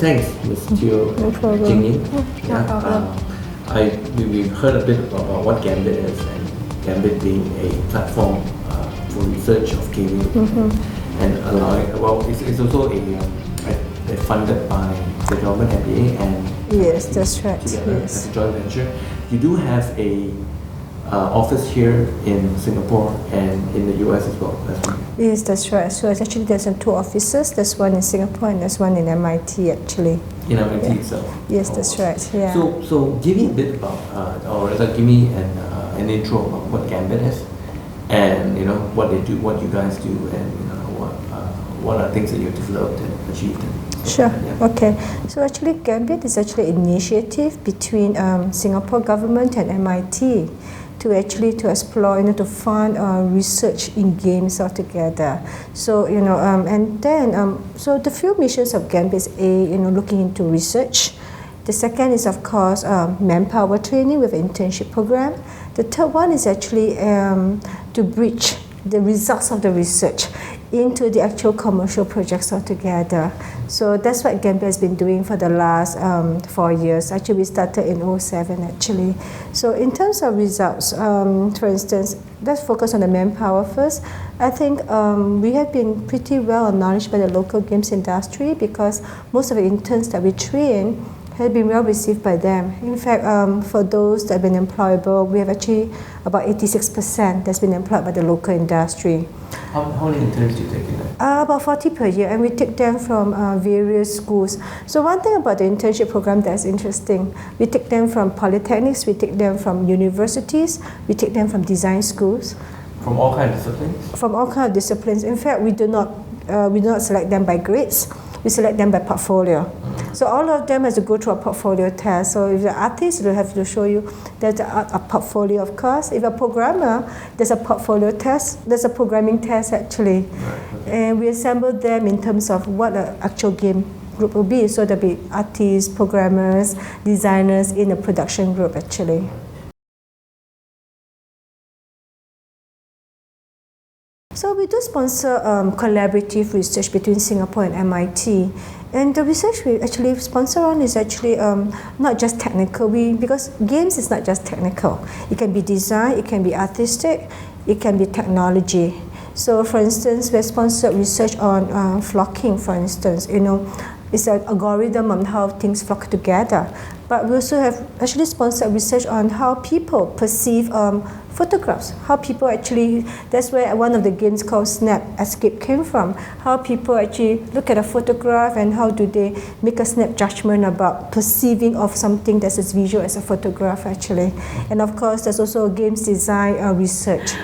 Thanks, Ms. Teo and Jingyi. No problem. We've heard a bit about what Gambit is, and Gambit being a platform for research of gaming and allowing. Well, it's also funded by the government MBA and Yes, that's right. together Yes. as a joint venture. You do have a office here in Singapore and in the US as well. That's right. Yes, that's right. So it's actually there's two offices. There's one in Singapore and there's one in MIT actually. In MIT itself. Yes, that's right. Yeah. So give me a bit about, or rather give me an intro about what Gambit is, and what they do, what you guys do, and what are things that you've developed and achieved. Sure. Yeah. Okay. So actually, Gambit is actually an initiative between Singapore government and MIT to explore, to fund research in games altogether. So and then so the few missions of Gambit is looking into research. The second is of course manpower training with internship program. The third one is actually to bridge the results of the research into the actual commercial projects altogether. So that's what Gambit has been doing for the last 4 years. Actually, we started in 2007 actually. So in terms of results, for instance, let's focus on the manpower first. I think we have been pretty well acknowledged by the local games industry because most of the interns that we train have been well received by them. In fact, for those that have been employable, we have actually about 86% that's been employed by the local industry. How many interns do you take in there? About 40 per year, and we take them from various schools. So one thing about the internship program that's interesting, we take them from polytechnics, we take them from universities, we take them from design schools. From all kinds of disciplines? From all kinds of disciplines. In fact, we do not select them by grades, we select them by portfolio. So all of them has to go through a portfolio test. So if you're an artist, they'll have to show you there's a portfolio, of course. If you're a programmer, there's a portfolio test. There's a programming test, actually. Right, okay. And we assemble them in terms of what the actual game group will be. So there'll be artists, programmers, designers in a production group, actually. So we do sponsor collaborative research between Singapore and MIT. And the research we actually sponsor on is actually not just technical, because games is not just technical. It can be design, it can be artistic, it can be technology. So for instance, we sponsored research on flocking, for instance. It's an algorithm on how things flock together. But we also have actually sponsored research on how people perceive photographs, how people actually, that's where one of the games called Snap Escape came from, how people actually look at a photograph and how do they make a snap judgment about perceiving of something that's as visual as a photograph actually. And of course, there's also games design research.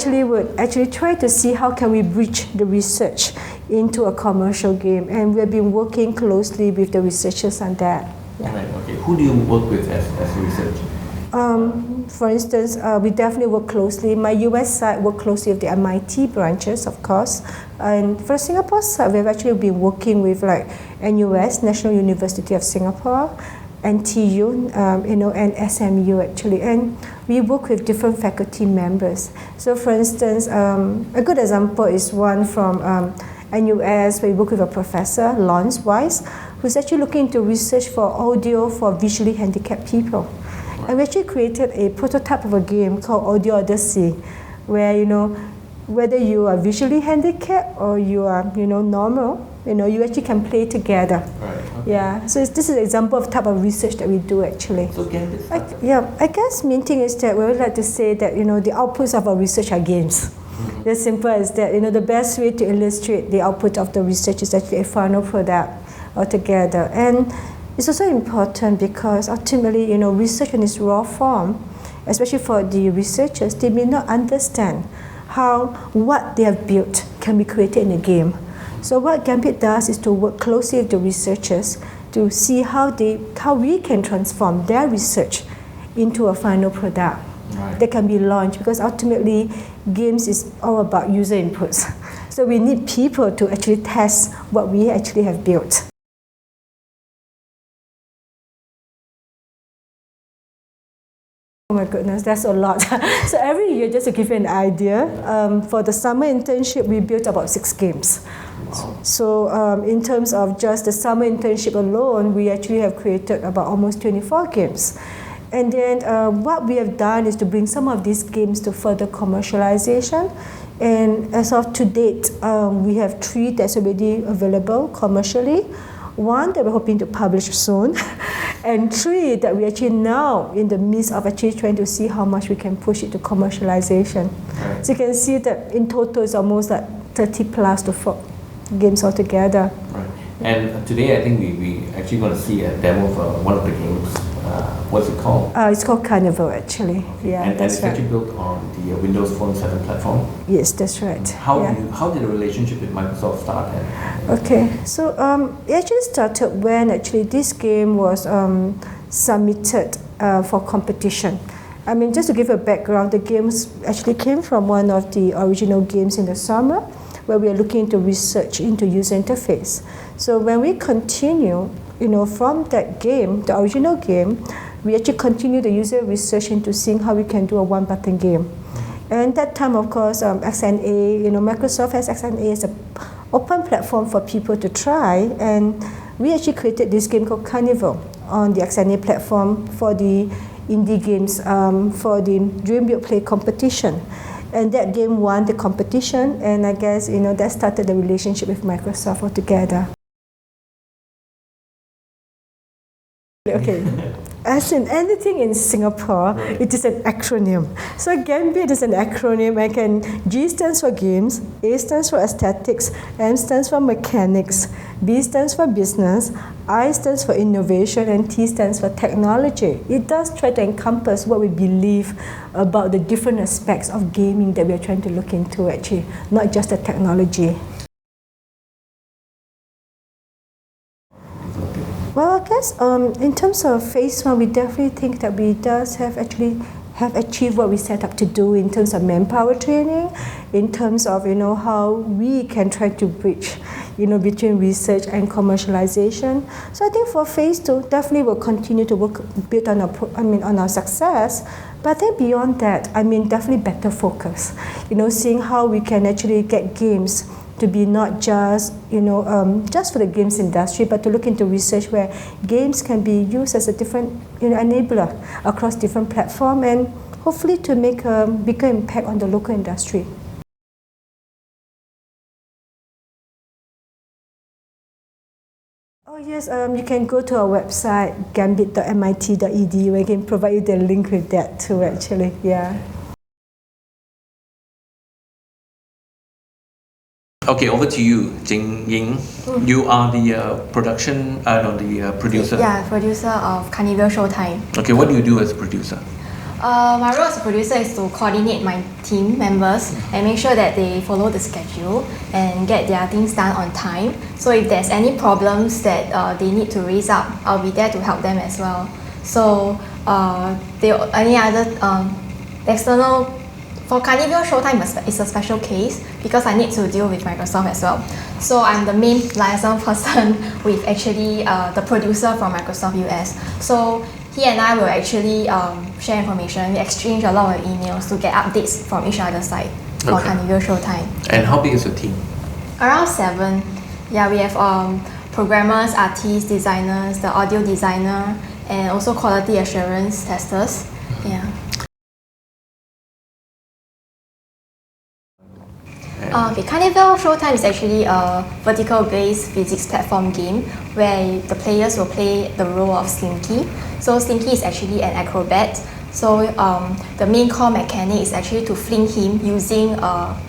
We would try to see how can we bridge the research into a commercial game, and we've been working closely with the researchers on that. Yeah. Right, okay. Who do you work with as research? For instance, we definitely work closely. My US side work closely with the MIT branches, of course. And for Singapore side, we've actually been working with like NUS, National University of Singapore, NTU, and SMU actually. And we work with different faculty members. So for instance, a good example is one from NUS, where we work with a professor, Lawrence Weiss, who's actually looking into research for audio for visually handicapped people. And we actually created a prototype of a game called Audio Odyssey, where whether you are visually handicapped or you are normal, you actually can play together. Right. Okay. Yeah. So this is an example of type of research that we do actually. So Gambit. I guess main thing is that we would like to say that the outputs of our research are games. Mm-hmm. As simple as that. The best way to illustrate the output of the research is actually a final product altogether. And it's also important because ultimately, research in its raw form, especially for the researchers, they may not understand how what they have built can be created in a game. So what Gambit does is to work closely with the researchers to see how we can transform their research into a final product that can be launched, because ultimately games is all about user inputs. So we need people to actually test what we actually have built. my goodness, that's a lot. So every year, just to give you an idea, for the summer internship, we built about 6 games. Wow. So in terms of just the summer internship alone, we actually have created about almost 24 games. And then what we have done is to bring some of these games to further commercialization. And as of to date, we have 3 that's already available commercially, 1 that we're hoping to publish soon, and 3 that we actually now in the midst of actually trying to see how much we can push it to commercialization. Right. So you can see that in total it's almost like 30 plus to 4 games altogether. Right. And today I think we actually going to see a demo of one of the games. What's it called? It's called Carnival actually. Yeah, and that's it's right. actually built on the Windows Phone 7 platform. Yes, that's right. How did the relationship with Microsoft start? Okay, so it actually started when actually this game was submitted for competition. I mean, just to give a background, the games actually came from one of the original games in the summer, where we are looking into research into user interface. So when we continue, from that game, the original game, we actually continue the user research into seeing how we can do a one-button game. And that time, of course, XNA, Microsoft has XNA as an open platform for people to try, and we actually created this game called Carnival on the XNA platform for the indie games for the Dream Build Play competition. And that game won the competition, and I guess that started the relationship with Microsoft altogether. Okay. As in anything in Singapore, right, it is an acronym. So Gambit is an acronym. G stands for games, A stands for aesthetics, M stands for mechanics, B stands for business, I stands for innovation, and T stands for technology. It does try to encompass what we believe about the different aspects of gaming that we are trying to look into actually, not just the technology. Well, I guess in terms of phase 1, we definitely think that we have achieved what we set up to do in terms of manpower training, in terms of how we can try to bridge between research and commercialization. So I think for phase 2, definitely we'll continue to build on our success. But I think beyond that, definitely better focus. Seeing how we can actually get games to be not just, just for the games industry, but to look into research where games can be used as a different, enabler across different platforms, and hopefully to make a bigger impact on the local industry. Oh yes, you can go to our website, gambit.mit.edu. We can provide you the link with that too, actually, yeah. Okay, over to you, Jing Ying. You are the producer. Yeah, producer of Carnival Showtime. Okay, what do you do as a producer? My role as a producer is to coordinate my team members and make sure that they follow the schedule and get their things done on time. So if there's any problems that they need to raise up, I'll be there to help them as well. So any other external. For Carnival Showtime, it's a special case because I need to deal with Microsoft as well. So I'm the main liaison person with actually the producer from Microsoft US. So he and I will actually share information. We exchange a lot of emails to get updates from each other's side for Carnival Showtime. And how big is your team? Around 7. Yeah, we have programmers, artists, designers, the audio designer, and also quality assurance testers. Yeah. Okay, Carnival Showtime is actually a vertical-based physics platform game where the players will play the role of Slinky. So Slinky is actually an acrobat. So the main core mechanic is actually to fling him using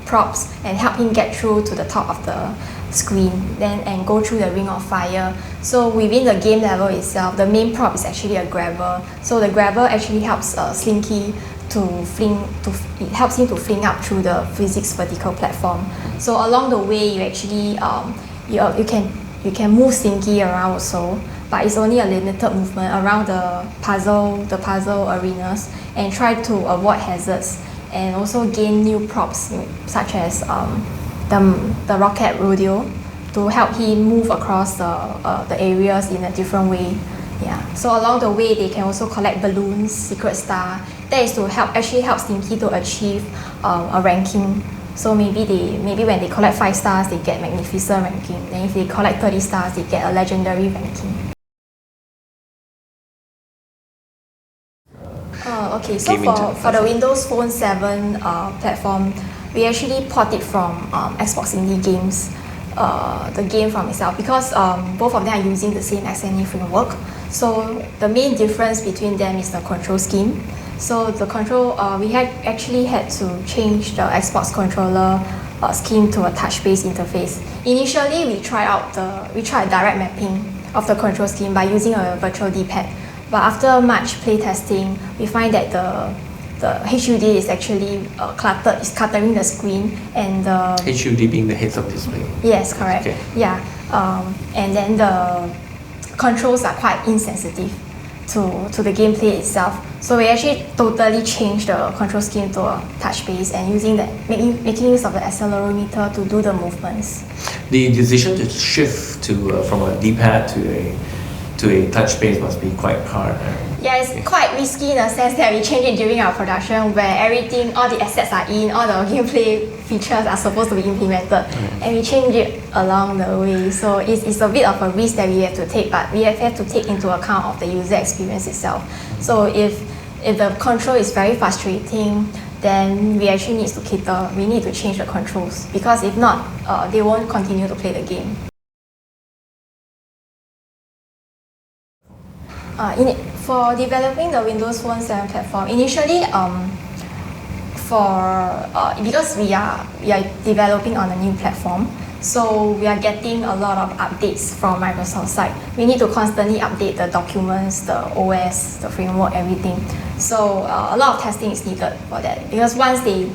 props and help him get through to the top of the screen and go through the ring of fire. So within the game level itself, the main prop is actually a grabber. So the grabber actually helps Slinky it helps him to fling up through the physics vertical platform. So along the way, you actually you can move Slinky around also, but it's only a limited movement around the puzzle arenas, and try to avoid hazards and also gain new props such as the rocket rodeo to help him move across the areas in a different way. Yeah. So along the way, they can also collect balloons, secret star. That is to help Slinky to achieve a ranking. So maybe when they collect 5 stars, they get magnificent ranking. Then if they collect 30 stars, they get a legendary ranking. Okay, so for the Windows Phone 7 platform, we actually port it from Xbox Indie Games, the game from itself, because both of them are using the same XNA framework. So the main difference between them is the control scheme. So the control, we actually had to change the Xbox controller scheme to a touch-based interface. Initially, we tried direct mapping of the control scheme by using a virtual D-pad. But after much playtesting, we find that the HUD is actually cluttered, it's cluttering the screen, and the HUD being the heads-up display. Yes, correct. Okay. Yeah, and then the controls are quite insensitive to the gameplay itself. So we actually totally changed the control scheme to a touch base and making use of the accelerometer to do the movements. The decision to shift from a D-pad to a touch base must be quite hard. Yeah, it's quite risky in the sense that we change it during our production, where all the assets are in, all the gameplay features are supposed to be implemented, and we change it along the way. So it's a bit of a risk that we have to take, but we have to take into account of the user experience itself. So if the control is very frustrating, then we actually need to change the controls, because if not, they won't continue to play the game. For developing the Windows Phone 7 platform, initially, because we are developing on a new platform, so we are getting a lot of updates from Microsoft side. We need to constantly update the documents, the OS, the framework, everything. So a lot of testing is needed for that, because once they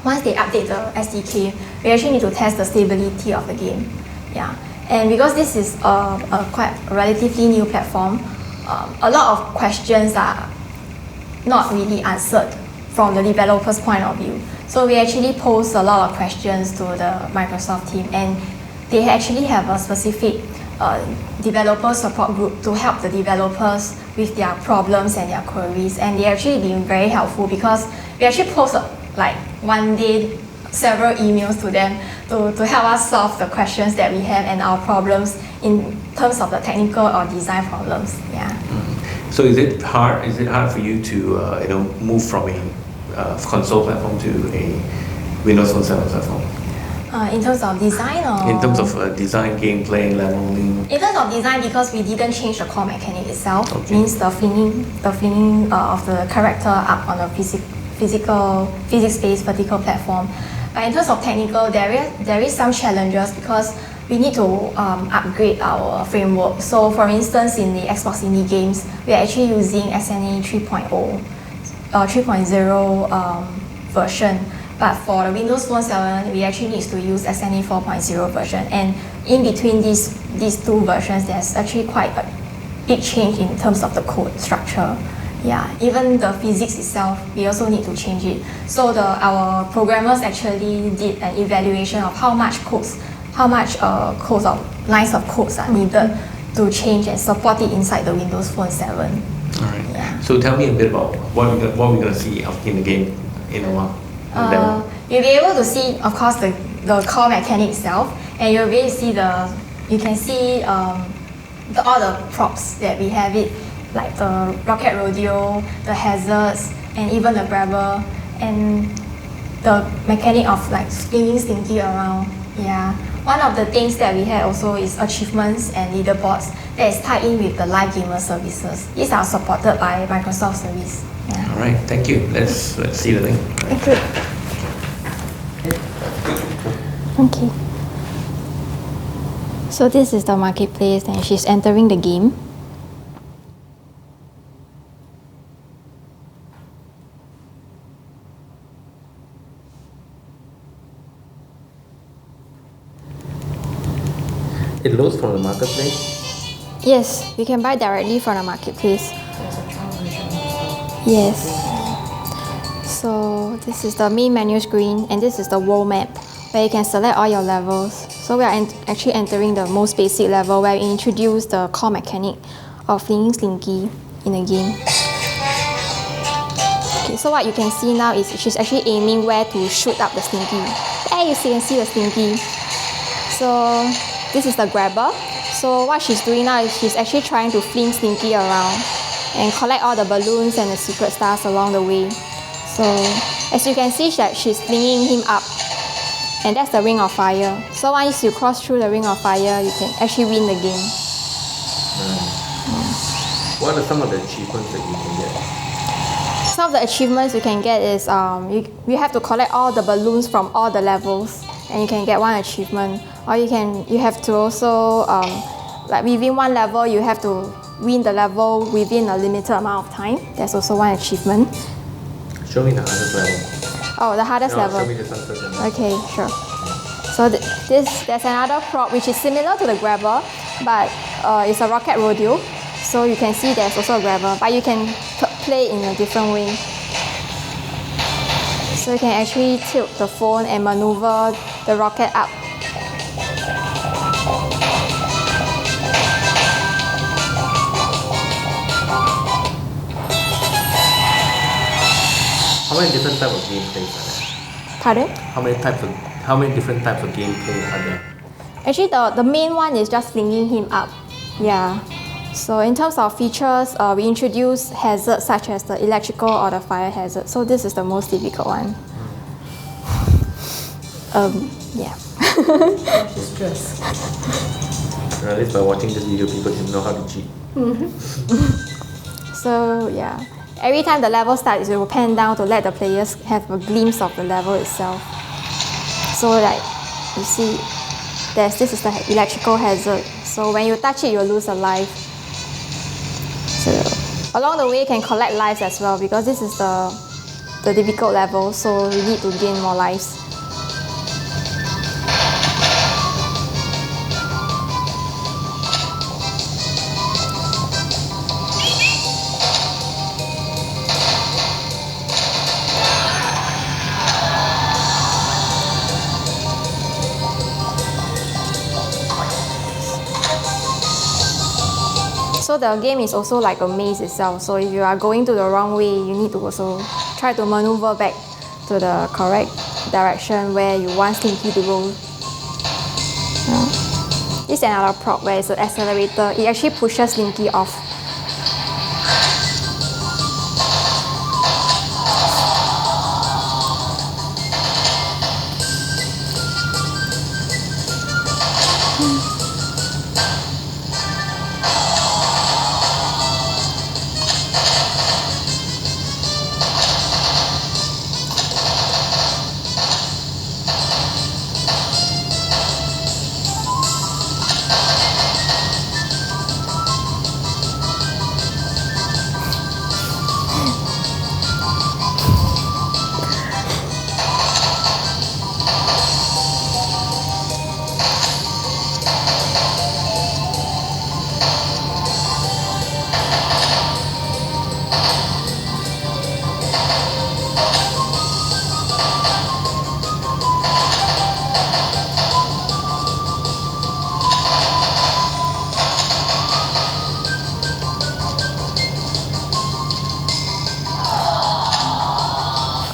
update the SDK, we actually need to test the stability of the game. Yeah, and because this is a quite relatively new platform, a lot of questions are not really answered from the developer's point of view. So we actually pose a lot of questions to the Microsoft team, and they actually have a specific developer support group to help the developers with their problems and their queries. And they actually been very helpful, because we actually post like one day several emails to them to help us solve the questions that we have and our problems in terms of the technical or design problems. Yeah. So is it hard for you to move from a console platform to a Windows Phone 7 platform? In terms of design, or in terms of design, gameplay, leveling? In terms of design, because we didn't change the core mechanic itself, means the flinging of the character up on a physics-based vertical platform. But in terms of technical, there is some challenges, because we need to upgrade our framework. So for instance, in the Xbox Indie Games, we are actually using XNA 3.0 version. But for the Windows Phone 7, we actually need to use XNA 4.0 version. And in between these two versions, there's actually quite a big change in terms of the code structure. Yeah, even the physics itself, we also need to change it. So our programmers actually did an evaluation of how much lines of codes are needed to change and support it inside the Windows Phone 7. All right. Yeah. So tell me a bit about what we're going to see in the game in a while. You'll be able to see, of course, the core mechanic itself, and you'll be able to see you can see all the props that we have it, like the rocket rodeo, the hazards, and even the grabber, and the mechanic of like spinning Slinky around. Yeah. One of the things that we had also is achievements and leaderboards that is tied in with the live gamer services. These are supported by Microsoft Service. Yeah. All right, thank you. Let's see the link. Thank you. Okay. So this is the marketplace, and she's entering the game. It loads from the marketplace? Yes, we can buy directly from the marketplace. Yes. So this is the main menu screen, and this is the world map, where you can select all your levels. So we are actually entering the most basic level, where we introduce the core mechanic of flinging Slinky in the game. Okay, so what you can see now is she's actually aiming where to shoot up the Slinky. There you can see the Slinky. So this is the grabber. So what she's doing now is she's actually trying to fling Slinky around and collect all the balloons and the secret stars along the way. So as you can see that she's flinging him up, and that's the ring of fire. So once you cross through the ring of fire, you can actually win the game. What are some of the achievements that you can get? Some of the achievements you can get is you have to collect all the balloons from all the levels, and you can get one achievement. Or you have to also like within one level you have to win the level within a limited amount of time. That's also one achievement. Show me the hardest level. Oh, the hardest level. Show me the first level. Okay, sure. So there's another prop which is similar to the grabber, but it's a rocket rodeo. So you can see there's also a grabber, but you can play in a different way. So you can actually tilt the phone and maneuver the rocket up. How many different types of gameplays are there? Pardon? How many different types of gameplay are there? Actually, the main one is just flinging him up. Yeah. So in terms of features, we introduce hazards such as the electrical or the fire hazard. So this is the most difficult one. Yeah. She's stressed. At least by watching this video, people can know how to cheat. So yeah, every time the level starts, it will pan down to let the players have a glimpse of the level itself. So like, you see, this is the electrical hazard. So when you touch it, you'll lose a life. So along the way, you can collect lives as well because this is the difficult level. So you need to gain more lives. So the game is also like a maze itself. So if you are going to the wrong way, you need to also try to maneuver back to the correct direction where you want Slinky to go. This is another prop where it's an accelerator. It actually pushes Slinky off.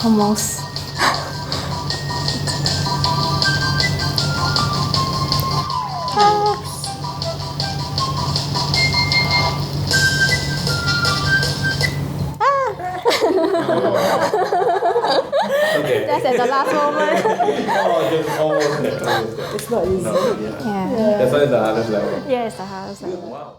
Almost. Okay. That's at the last moment. Just almost there. It's not easy. Yeah. That's why it's the hardest level. Yeah, it's the hardest level. Wow.